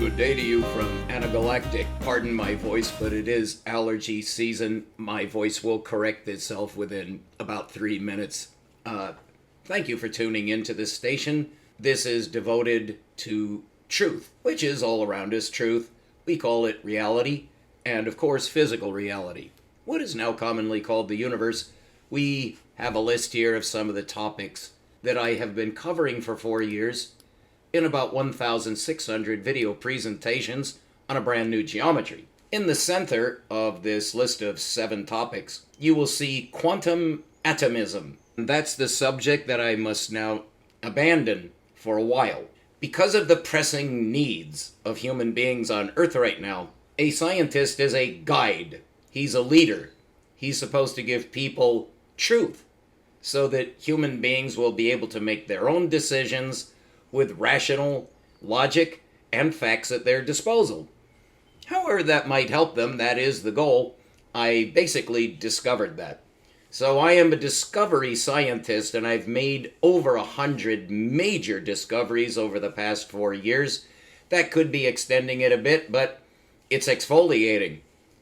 Good day to you from Anagalactic. Pardon my voice, but it is allergy season. My voice will correct itself within about 3 minutes. Thank you for tuning into this station. This is devoted to truth, which is all around us truth. We call it reality, and of course, physical reality. What is now commonly called the universe. We have a list here of some of the topics that I have been covering for 4 years in about 1,600 video presentations on a brand new geometry. In the center of this list of 7 topics, you will see quantum atomism. That's the subject that I must now abandon for a while. Because of the pressing needs of human beings on Earth right now, a scientist is a guide. He's a leader. He's supposed to give people truth so that human beings will be able to make their own decisions with rational logic and facts at their disposal. However that might help them, that is the goal. I basically discovered that. So I am a discovery scientist, and I've made over 100 major discoveries over the past 4 years. That could be extending it a bit, but it's exfoliating.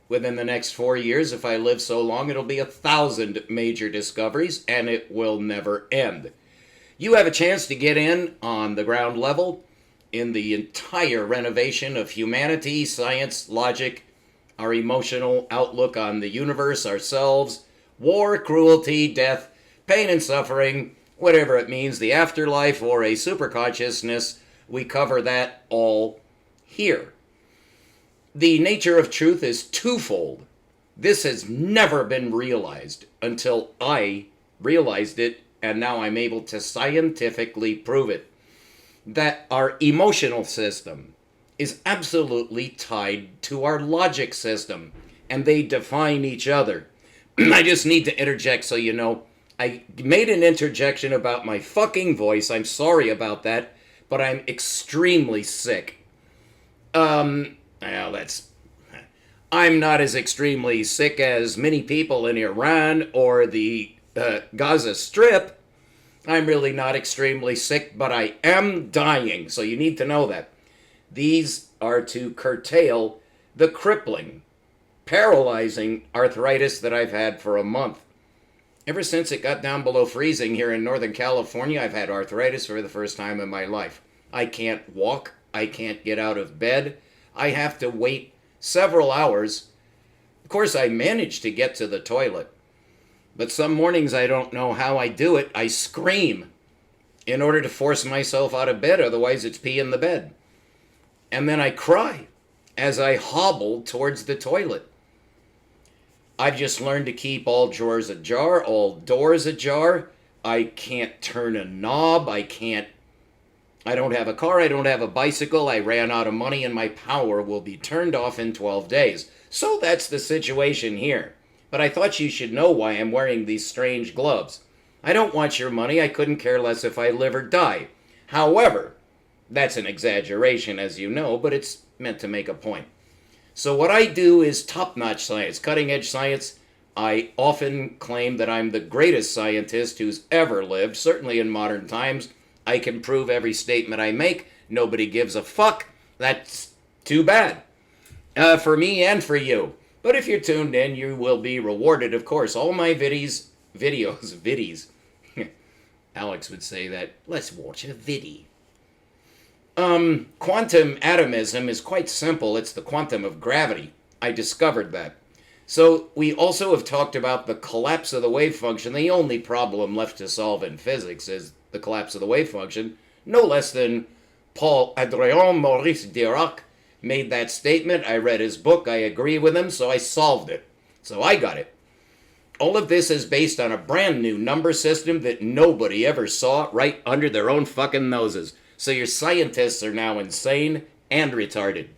Within the next 4 years, if I live so long, it'll be 1,000 major discoveries, and it will never end. You have a chance to get in on the ground level in the entire renovation of humanity, science, logic, our emotional outlook on the universe, ourselves, war, cruelty, death, pain and suffering, whatever it means, the afterlife or a superconsciousness. We cover that all here. The nature of truth is twofold. This has never been realized until I realized it, and now I'm able to scientifically prove it, that our emotional system is absolutely tied to our logic system, and they define each other. I just need to interject so you know. I made an interjection about my fucking voice. I'm sorry about that, but I'm extremely sick. I'm not as extremely sick as many people in Iran or the Gaza Strip. I'm really not extremely sick, but I am dying, so you need to know that. These are to curtail the crippling, paralyzing arthritis that I've had for a month. Ever since it got down below freezing here in Northern California, I've had arthritis for the first time in my life. I can't walk. I can't get out of bed. I have to wait several hours. Of course, I managed to get to the toilet. But some mornings I don't know how I do it. I scream in order to force myself out of bed, otherwise it's pee in the bed. And then I cry as I hobble towards the toilet. I've just learned to keep all drawers ajar, all doors ajar. I can't turn a knob. I don't have a car. I don't have a bicycle. I ran out of money, and my power will be turned off in 12 days. So that's the situation here. But I thought you should know why I'm wearing these strange gloves. I don't want your money. I couldn't care less if I live or die. However, that's an exaggeration, as you know, but it's meant to make a point. So what I do is top-notch science, cutting-edge science. I often claim that I'm the greatest scientist who's ever lived, certainly in modern times. I can prove every statement I make. Nobody gives a fuck. That's too bad. For me and for you. But if you're tuned in, you will be rewarded, of course. All my videos, Alex would say that. Let's watch a viddy. Quantum atomism is quite simple. It's the quantum of gravity. I discovered that. So we also have talked about the collapse of the wave function. The only problem left to solve in physics is the collapse of the wave function. No less than Paul-Adrien Maurice Dirac made that statement. I read his book. I agree with him, so I solved it. So I got it. All of this is based on a brand new number system that nobody ever saw right under their own fucking noses. So your scientists are now insane and retarded.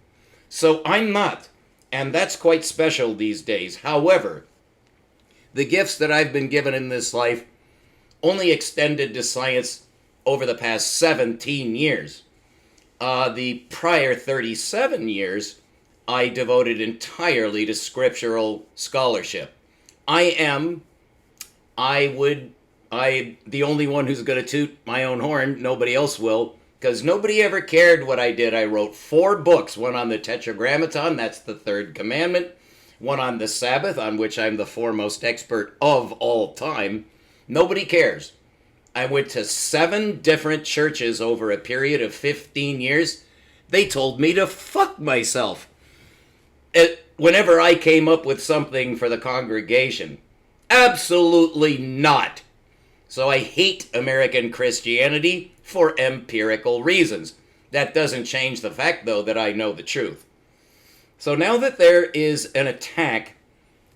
So I'm not. And that's quite special these days. However, the gifts that I've been given in this life only extended to science over the past 17 years. The prior 37 years, I devoted entirely to scriptural scholarship. I'm the only one who's going to toot my own horn. Nobody else will. because nobody ever cared what I did. I wrote 4 books, one on the Tetragrammaton, that's the 3rd commandment, one on the Sabbath, on which I'm the foremost expert of all time. Nobody cares. I went to 7 different churches over a period of 15 years. They told me to fuck myself whenever I came up with something for the congregation. Absolutely not. So I hate American Christianity for empirical reasons. That doesn't change the fact, though, that I know the truth. So now that there is an attack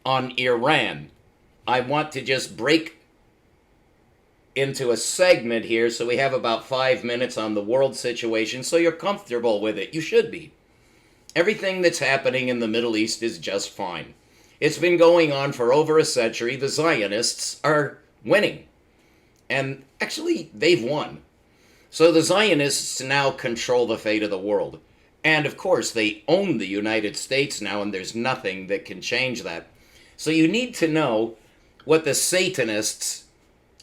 on Iran, I want to just break into a segment here so we have about 5 minutes on the world situation so you're comfortable with it. You should be. Everything that's happening in the Middle East is just fine. It's been going on for over a century. The Zionists are winning. And actually, they've won. So the Zionists now control the fate of the world. And of course, they own the United States now, and there's nothing that can change that. So you need to know what the Satanists,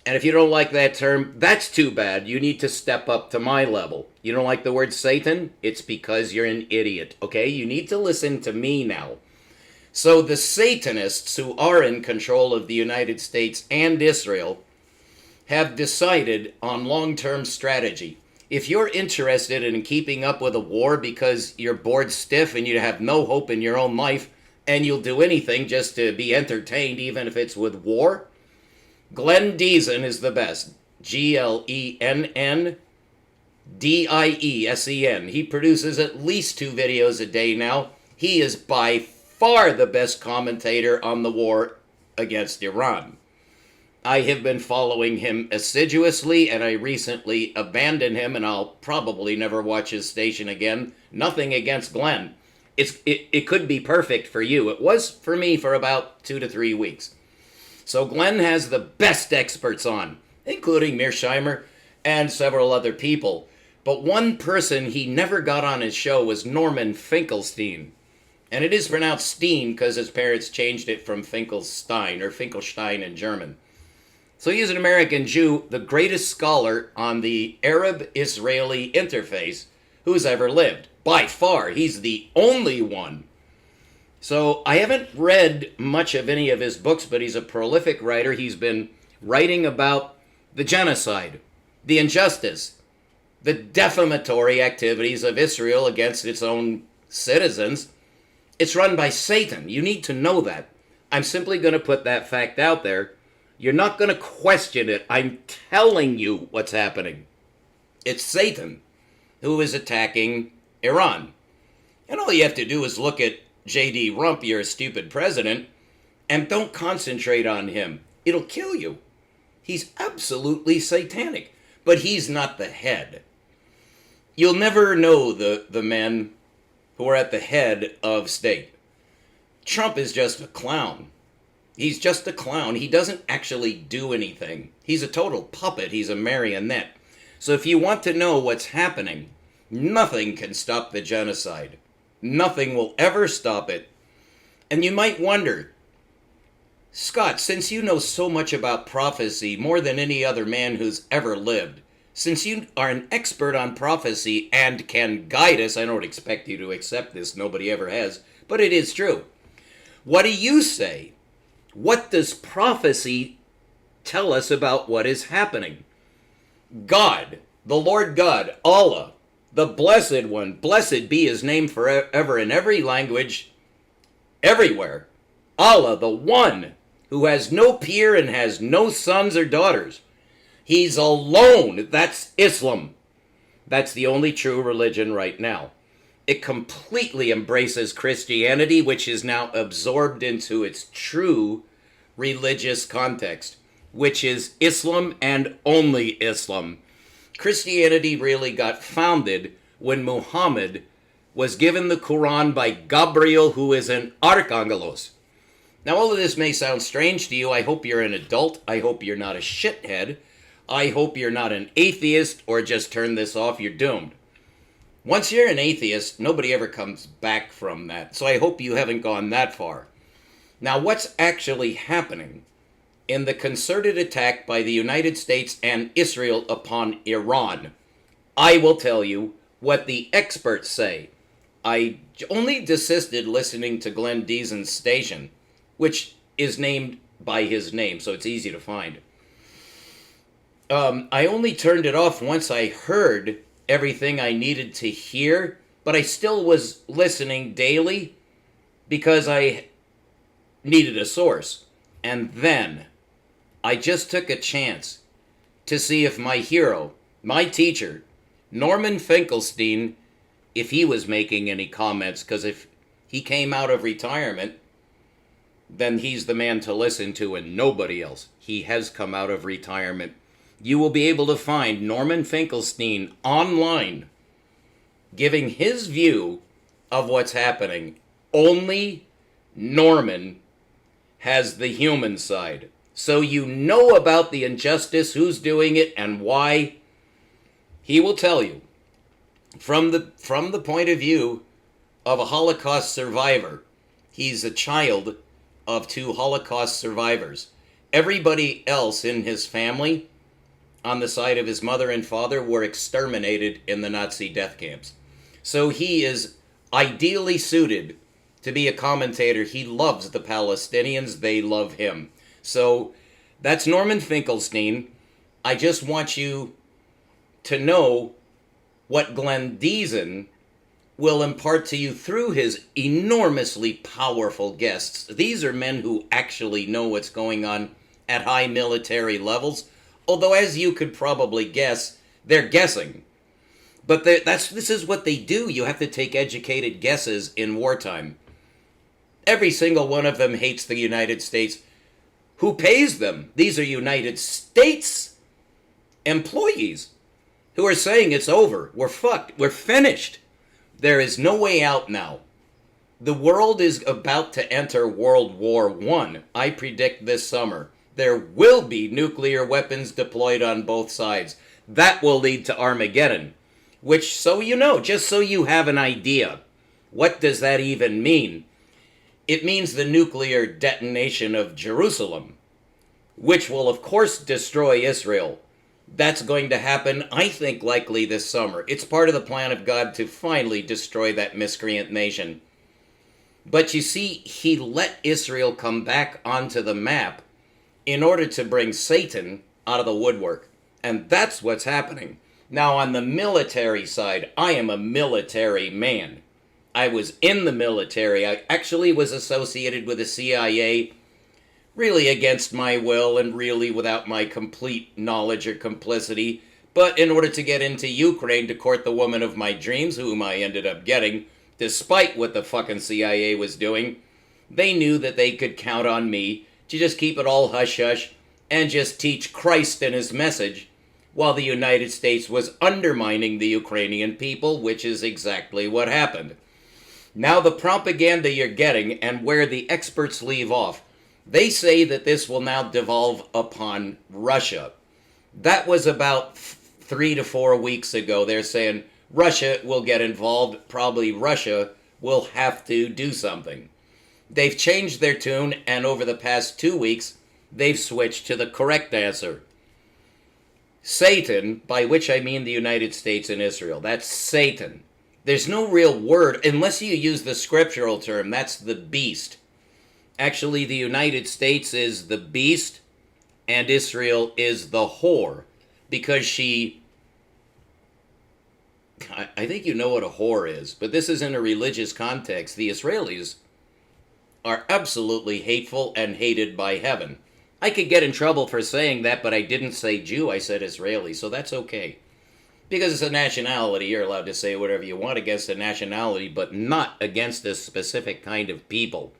and if you don't like that term, that's too bad. You need to step up to my level. You don't like the word Satan? It's because you're an idiot, okay? You need to listen to me now. So the Satanists, who are in control of the United States and Israel, have decided on long-term strategy. If you're interested in keeping up with a war because you're bored stiff and you have no hope in your own life, and you'll do anything just to be entertained, even if it's with war, Glenn Diesen is the best. GLENNDIESEN. He produces at least 2 videos a day now. He is by far the best commentator on the war against Iran. I have been following him assiduously, and I recently abandoned him, and I'll probably never watch his station again. Nothing against Glenn. It could be perfect for you. It was for me for about 2 to 3 weeks. So Glenn has the best experts on, including Mearsheimer and several other people. But one person he never got on his show was Norman Finkelstein. And it is pronounced Steen because his parents changed it from Finkelstein, or Finkelstein in German. So he is an American Jew, the greatest scholar on the Arab-Israeli interface who's ever lived. By far, he's the only one. So I haven't read much of any of his books, but he's a prolific writer. He's been writing about the genocide, the injustice, the defamatory activities of Israel against its own citizens. It's run by Satan. You need to know that. I'm simply going to put that fact out there. You're not going to question it. I'm telling you what's happening. It's Satan who is attacking Iran. And all you have to do is look at J.D. Rump, you're a stupid president, and don't concentrate on him. It'll kill you. He's absolutely satanic. But he's not the head. You'll never know the men who are at the head of state. Trump is just a clown. He's just a clown. He doesn't actually do anything. He's a total puppet. He's a marionette. So if you want to know what's happening, nothing can stop the genocide. Nothing will ever stop it. And you might wonder, Scott, since you know so much about prophecy, more than any other man who's ever lived, since you are an expert on prophecy and can guide us, I don't expect you to accept this, nobody ever has, but it is true. What do you say? What does prophecy tell us about what is happening? God, the Lord God, Allah, the Blessed One, blessed be his name forever in every language, everywhere. Allah, the One, who has no peer and has no sons or daughters. He's alone. That's Islam. That's the only true religion right now. It completely embraces Christianity, which is now absorbed into its true religious context, which is Islam and only Islam. Christianity really got founded when Muhammad was given the Quran by Gabriel, who is an archangelos. Now, all of this may sound strange to you. I hope you're an adult. I hope you're not a shithead. I hope you're not an atheist, or just turn this off. You're doomed. Once you're an atheist, nobody ever comes back from that. So I hope you haven't gone that far. Now, what's actually happening in the concerted attack by the United States and Israel upon Iran? I will tell you what the experts say. I only desisted listening to Glenn Deason's station, which is named by his name, so it's easy to find. I only turned it off once I heard everything I needed to hear, but I still was listening daily because I needed a source. And then I just took a chance to see if my hero, my teacher, Norman Finkelstein, if he was making any comments, because if he came out of retirement, then he's the man to listen to and nobody else. He has come out of retirement. You will be able to find Norman Finkelstein online giving his view of what's happening. Only Norman has the human side. So you know about the injustice, who's doing it, and why. He will tell you from the point of view of a Holocaust survivor. He's a child of 2 Holocaust survivors. Everybody else in his family, on the side of his mother and father, were exterminated in the Nazi death camps. So he is ideally suited to be a commentator. He loves the Palestinians. They love him. So that's Norman Finkelstein. I just want you to know what Glenn Deason will impart to you through his enormously powerful guests. These are men who actually know what's going on at high military levels. Although, as you could probably guess, they're guessing. But this is what they do. You have to take educated guesses in wartime. Every single one of them hates the United States. Who pays them? These are United States employees who are saying it's over. We're fucked. We're finished. There is no way out now. The world is about to enter World War I. I predict this summer. There will be nuclear weapons deployed on both sides. That will lead to Armageddon. Which, so you know, just so you have an idea, what does that even mean? It means the nuclear detonation of Jerusalem, which will of course destroy Israel. That's going to happen, I think, likely this summer. It's part of the plan of God to finally destroy that miscreant nation. But you see, he let Israel come back onto the map in order to bring Satan out of the woodwork. And that's what's happening. Now, on the military side, I am a military man. I was in the military. I actually was associated with the CIA, really against my will and really without my complete knowledge or complicity. But in order to get into Ukraine to court the woman of my dreams, whom I ended up getting, despite what the fucking CIA was doing, they knew that they could count on me to just keep it all hush-hush and just teach Christ and his message while the United States was undermining the Ukrainian people, which is exactly what happened. Now the propaganda you're getting and where the experts leave off, they say that this will now devolve upon Russia. That was about 3 to 4 weeks ago. They're saying Russia will get involved. Probably Russia will have to do something. They've changed their tune, and over the past 2 weeks, they've switched to the correct answer. Satan, by which I mean the United States and Israel, that's Satan. There's no real word, unless you use the scriptural term, that's the beast. Actually, the United States is the beast, and Israel is the whore, because I think you know what a whore is, but this is in a religious context. The Israelis are absolutely hateful and hated by heaven. I could get in trouble for saying that, but I didn't say Jew, I said Israeli, so that's okay. Because it's a nationality, you're allowed to say whatever you want against a nationality, but not against a specific kind of people,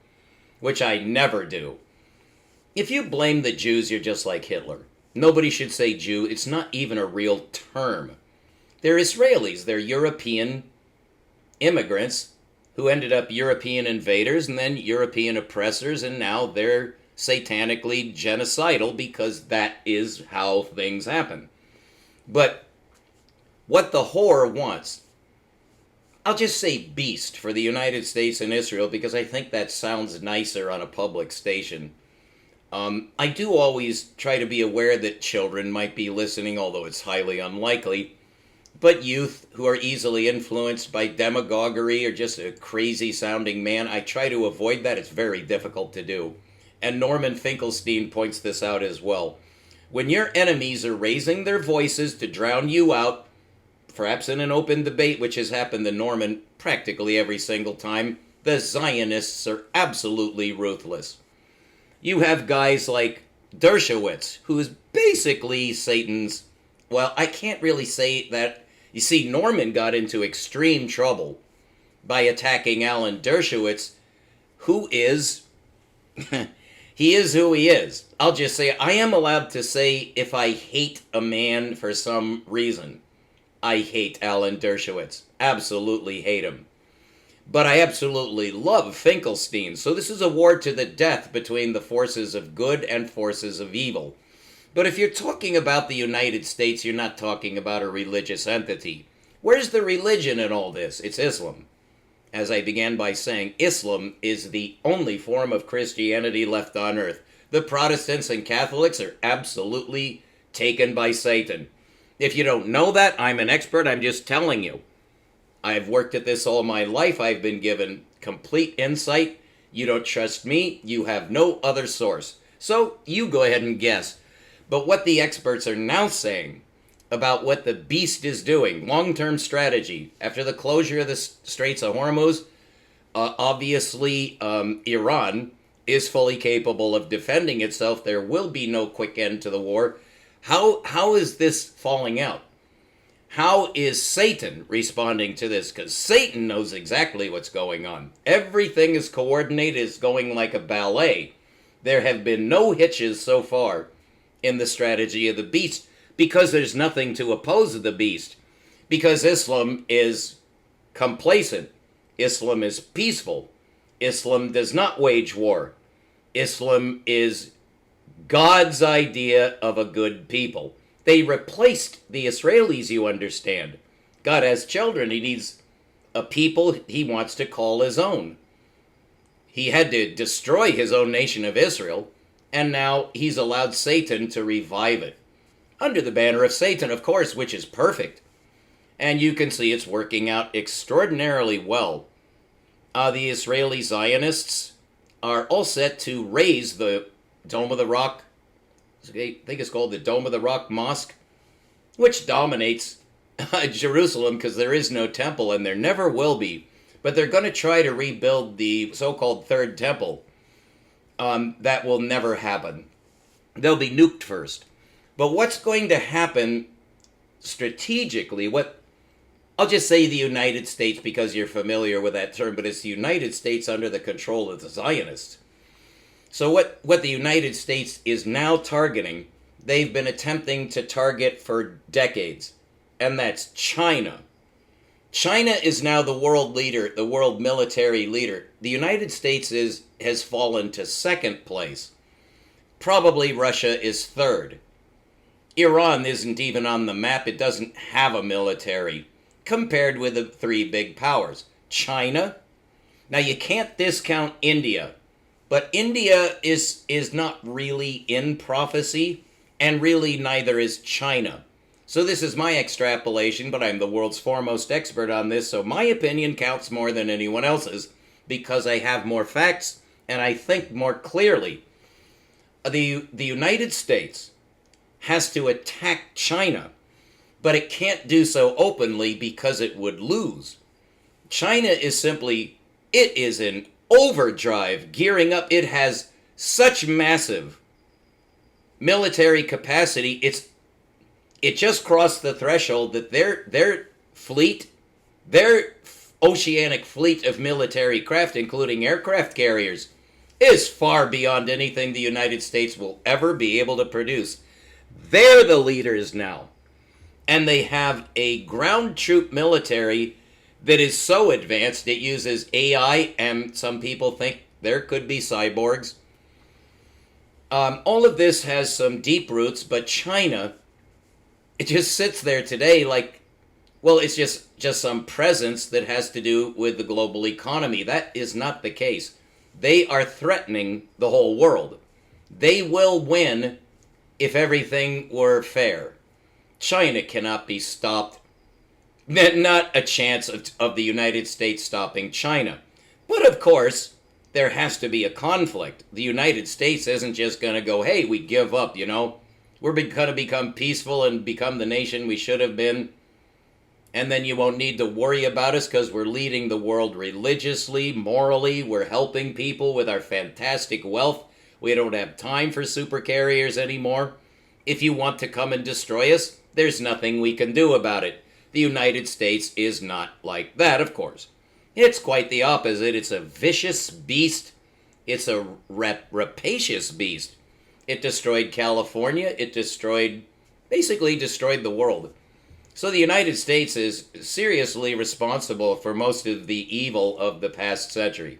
which I never do. If you blame the Jews, you're just like Hitler. Nobody should say Jew. It's not even a real term. They're Israelis. They're European immigrants who ended up European invaders and then European oppressors, and now they're satanically genocidal because that is how things happen. But what the whore wants, I'll just say beast for the United States and Israel because I think that sounds nicer on a public station. I do always try to be aware that children might be listening, although it's highly unlikely. But youth who are easily influenced by demagoguery or just a crazy sounding man, I try to avoid that. It's very difficult to do. And Norman Finkelstein points this out as well. When your enemies are raising their voices to drown you out, perhaps in an open debate, which has happened to Norman practically every single time, the Zionists are absolutely ruthless. You have guys like Dershowitz, who is basically Satan's. Well, I can't really say that. You see, Norman got into extreme trouble by attacking Alan Dershowitz, who is. He is who he is. I'll just say, I am allowed to say if I hate a man for some reason. I hate Alan Dershowitz. Absolutely hate him. But I absolutely love Finkelstein. So this is a war to the death between the forces of good and forces of evil. But if you're talking about the United States, you're not talking about a religious entity. Where's the religion in all this? It's Islam. As I began by saying, Islam is the only form of Christianity left on earth. The Protestants and Catholics are absolutely taken by Satan. If you don't know that, I'm an expert. I'm just telling you. I've worked at this all my life. I've been given complete insight. You don't trust me. You have no other source. So you go ahead and guess. But what the experts are now saying about what the beast is doing, long-term strategy, after the closure of the Straits of Hormuz, obviously Iran is fully capable of defending itself. There will be no quick end to the war. How is this falling out? How is Satan responding to this? Because Satan knows exactly what's going on. Everything is coordinated, is going like a ballet. There have been no hitches so far in the strategy of the beast because there's nothing to oppose the beast. Because Islam is complacent. Islam is peaceful. Islam does not wage war. Islam is God's idea of a good people. They replaced the Israelis, you understand. God has children. He needs a people he wants to call his own. He had to destroy his own nation of Israel, and now he's allowed Satan to revive it. Under the banner of Satan, of course, which is perfect. And you can see it's working out extraordinarily well. The Israeli Zionists are all set to raise the Dome of the Rock, I think it's called the Dome of the Rock Mosque, which dominates Jerusalem because there is no temple and there never will be. But they're going to try to rebuild the so-called Third Temple. That will never happen. They'll be nuked first. But what's going to happen strategically, I'll just say the United States because you're familiar with that term, but it's the United States under the control of the Zionists. So what the United States is now targeting, they've been attempting to target for decades, and that's China. China is now the world leader, the world military leader. The United States has fallen to second place. Probably Russia is third. Iran isn't even on the map. It doesn't have a military compared with the three big powers. China. Now you can't discount India. But India is not really in prophecy, and really neither is China. So this is my extrapolation, but I'm the world's foremost expert on this, so my opinion counts more than anyone else's, because I have more facts, and I think more clearly. The United States has to attack China, but it can't do so openly because it would lose. China is it is in overdrive, gearing up. It has such massive military capacity. It just crossed the threshold that their fleet, their oceanic fleet of military craft, including aircraft carriers, is far beyond anything the United States will ever be able to produce. They're the leaders now. And they have a ground troop military that is so advanced it uses AI, and some people think there could be cyborgs. All of this has some deep roots, but China, it just sits there today like, well, it's just some presence that has to do with the global economy. That is not the case. They are threatening the whole world. They will win if everything were fair. China cannot be stopped. Not a chance of the United States stopping China. But of course, there has to be a conflict. The United States isn't just going to go, hey, we give up, you know. We're going to become peaceful and become the nation we should have been. And then you won't need to worry about us because we're leading the world religiously, morally. We're helping people with our fantastic wealth. We don't have time for super carriers anymore. If you want to come and destroy us, there's nothing we can do about it. The United States is not like that, of course. It's quite the opposite. It's a vicious beast. It's a rapacious beast. It destroyed California. It basically destroyed the world. So the United States is seriously responsible for most of the evil of the past century.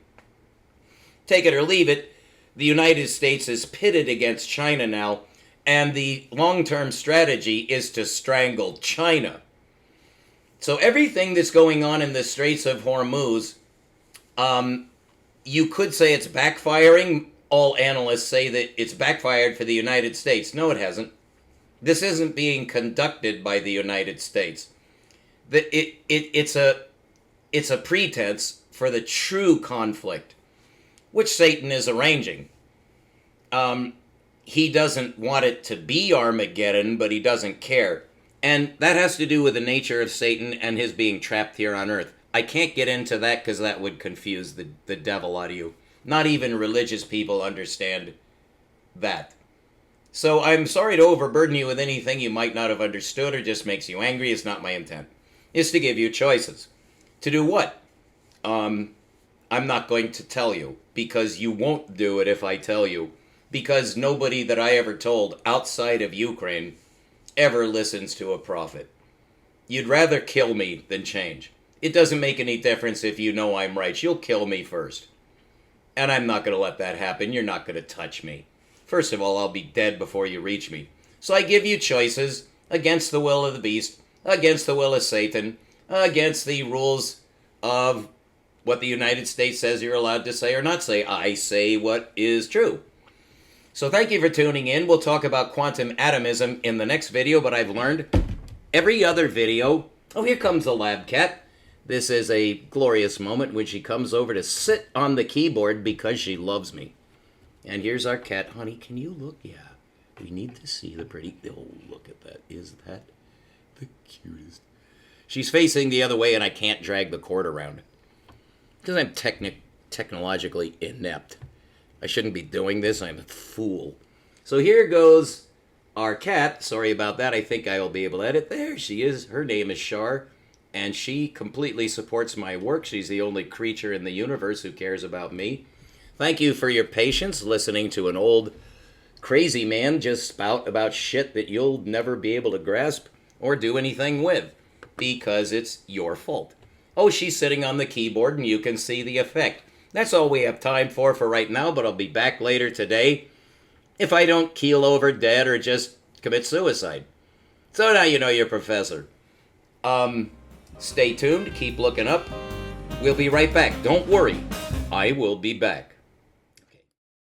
Take it or leave it, the United States is pitted against China now, and the long-term strategy is to strangle China. So everything that's going on in the Straits of Hormuz, you could say it's backfiring. All analysts say that it's backfired for the United States. No, it hasn't. This isn't being conducted by the United States. It's a pretense for the true conflict, which Satan is arranging. He doesn't want it to be Armageddon, but he doesn't care. And that has to do with the nature of Satan and his being trapped here on earth. I can't get into that because that would confuse the devil out of you. Not even religious people understand that. So I'm sorry to overburden you with anything you might not have understood or just makes you angry. It's not my intent. It's to give you choices. To do what? I'm not going to tell you, because you won't do it if I tell you. Because nobody that I ever told outside of Ukraine ever listens to a prophet. You'd rather kill me than change. It doesn't make any difference if you know I'm right. You'll kill me first. And I'm not going to let that happen. You're not going to touch me. First of all, I'll be dead before you reach me. So I give you choices against the will of the beast, against the will of Satan, against the rules of what the United States says you're allowed to say or not say. I say what is true. So thank you for tuning in. We'll talk about quantum atomism in the next video, but I've learned every other video... Oh, here comes the lab cat. This is a glorious moment when she comes over to sit on the keyboard because she loves me. And here's our cat. Honey, can you look? Yeah. We need to see the pretty... Oh, look at that. Is that the cutest? She's facing the other way and I can't drag the cord around. Because I'm technologically inept. I shouldn't be doing this. I'm a fool. So here goes our cat. Sorry about that. I think I will be able to edit. There she is. Her name is Shar. And she completely supports my work. She's the only creature in the universe who cares about me. Thank you for your patience listening to an old crazy man just spout about shit that you'll never be able to grasp or do anything with because it's your fault. Oh, she's sitting on the keyboard and you can see the effect. That's all we have time for right now, but I'll be back later today if I don't keel over dead or just commit suicide. So now you know your professor. Stay tuned, keep looking up. We'll be right back. Don't worry, I will be back.